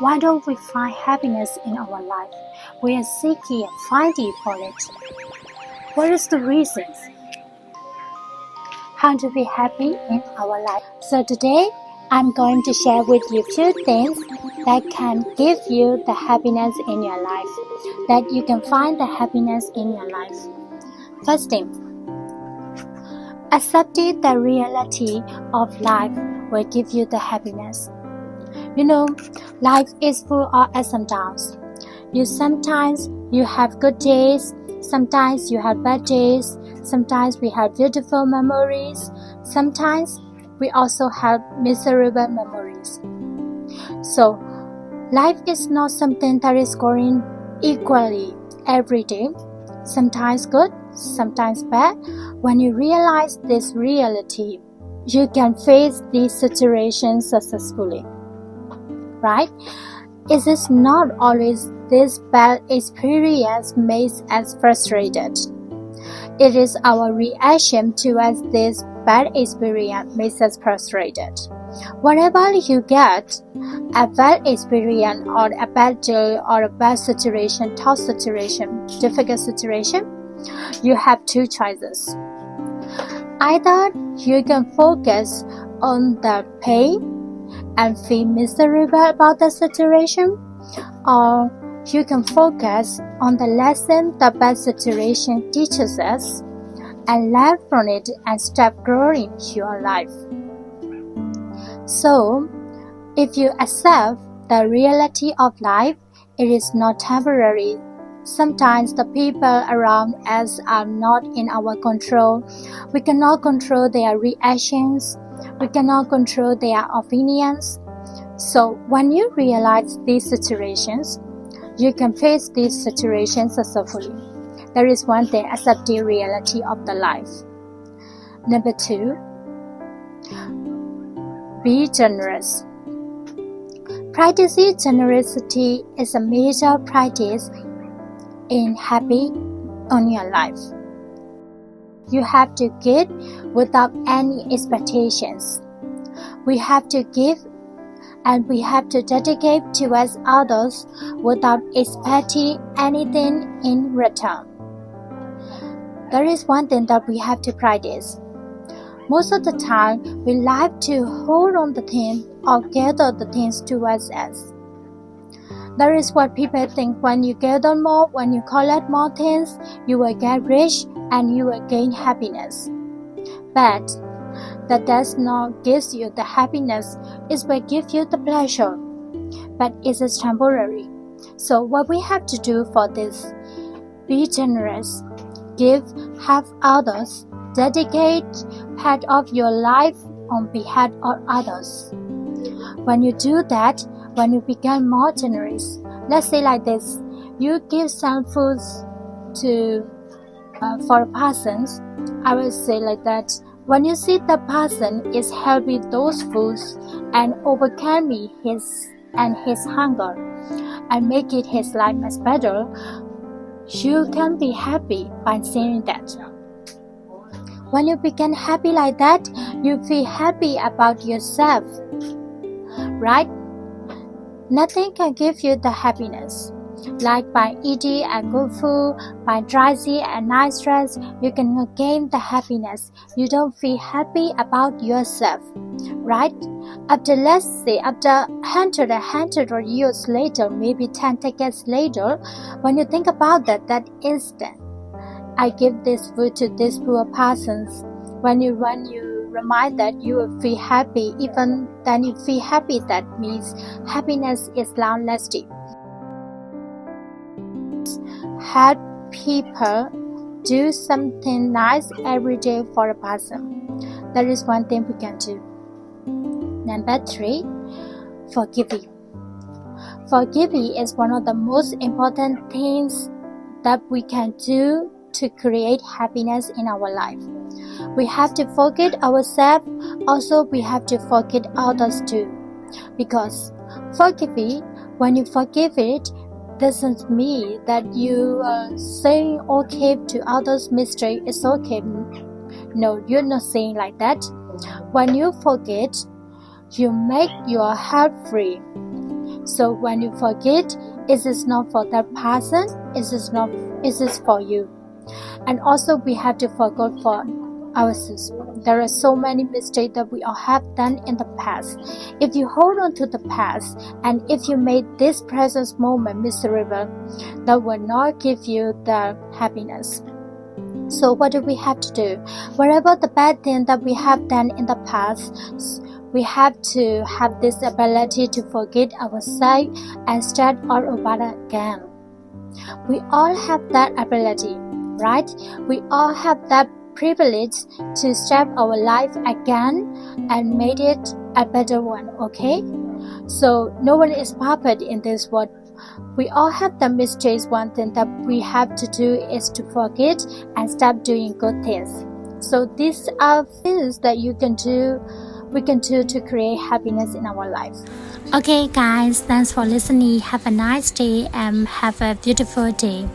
Why don't we find happiness in our life? We are seeking and finding for it. What is the reason? How to be happy in our life? So today, I'm going to share with you few things that can give you the happiness in your life, that you can find the happiness in your life. First thing, accepting the reality of life will give you the happiness. You know, life is full of ups and downs. Sometimes you have good days, sometimes you have bad days, sometimes we have beautiful memories, sometimes we also have miserable memories. So, life is not something that is going equally every day, sometimes good, sometimes bad. When you realize this reality, you can face these situations successfully, right? It is not always this bad experience makes us frustrated. It is our reaction towards this bad experience makes us frustrated. Whenever you get a bad experience or a bad day or a bad situation, tough situation, difficult situation, you have two choices. Either you can focus on the pain and feel miserable about the situation, or you can focus on the lesson the bad situation teaches us and learn from it and start growing your life. So, if you accept the reality of life, it is not temporary. Sometimes the people around us are not in our control. We cannot control their reactions. We cannot control their opinions. So when you realize these situations, you can face these situations successfully. There is one thing, accept the reality of the life. Number 2, be generous. Practicing generosity is a major practice in happy on your life. You have to give without any expectations. We have to give and we have to dedicate towards others without expecting anything in return. There is one thing that we have to practice. Most of the time, we like to hold on the thing or gather the things towards us. That is what people think. When you gather more, when you collect more things, you will get rich and you will gain happiness. But that does not give you the happiness. It will give you the pleasure, but it is temporary. So what we have to do for this, be generous, give, help others, dedicate part of your life on behalf of others. When you do that, when you become more generous, let's say like this, you give some foods to for a person. I will say like that, when you see the person is helping those foods and overcoming his hunger and make it his life much better, you can be happy by seeing that. When you become happy like that, you feel happy about yourself, right? Nothing can give you the happiness. Like by eating a good food, by dressing a nice dress, you can gain the happiness. You don't feel happy about yourself, right? After, let's say, after 100 years later, maybe 10 decades later, when you think about that instant, I give this food to this poor person. When you remind that, you will feel happy. Even then you feel happy, that means happiness is long-lasting. Help people do something nice every day for a person. That is one thing we can do. Number 3, forgiving. Forgiving is one of the most important things that we can do to create happiness in our life. We have to forgive ourselves, also we have to forgive others too. Because forgiving, when you forgive it, doesn't mean that you are saying okay to others' mistake, it's okay. No, you're not saying like that. When you forget, you make your heart free. So when you forget, it is not for that person, it is for you. And also we have to forget for ourselves. There are so many mistakes that we all have done in the past. If you hold on to the past, and if you made this present moment miserable, that will not give you the happiness. So what do we have to do? Whatever the bad thing that we have done in the past, we have to have this ability to forget ourselves and start all over again. We all have that ability, right? We all have that privilege to start our life again and make it a better one, okay? So no one is perfect in this world. We all have the mistakes. One thing that we have to do is to forget and stop doing good things. So these are things that we can do to create happiness in our life. Okay guys, thanks for listening. Have a nice day and have a beautiful day.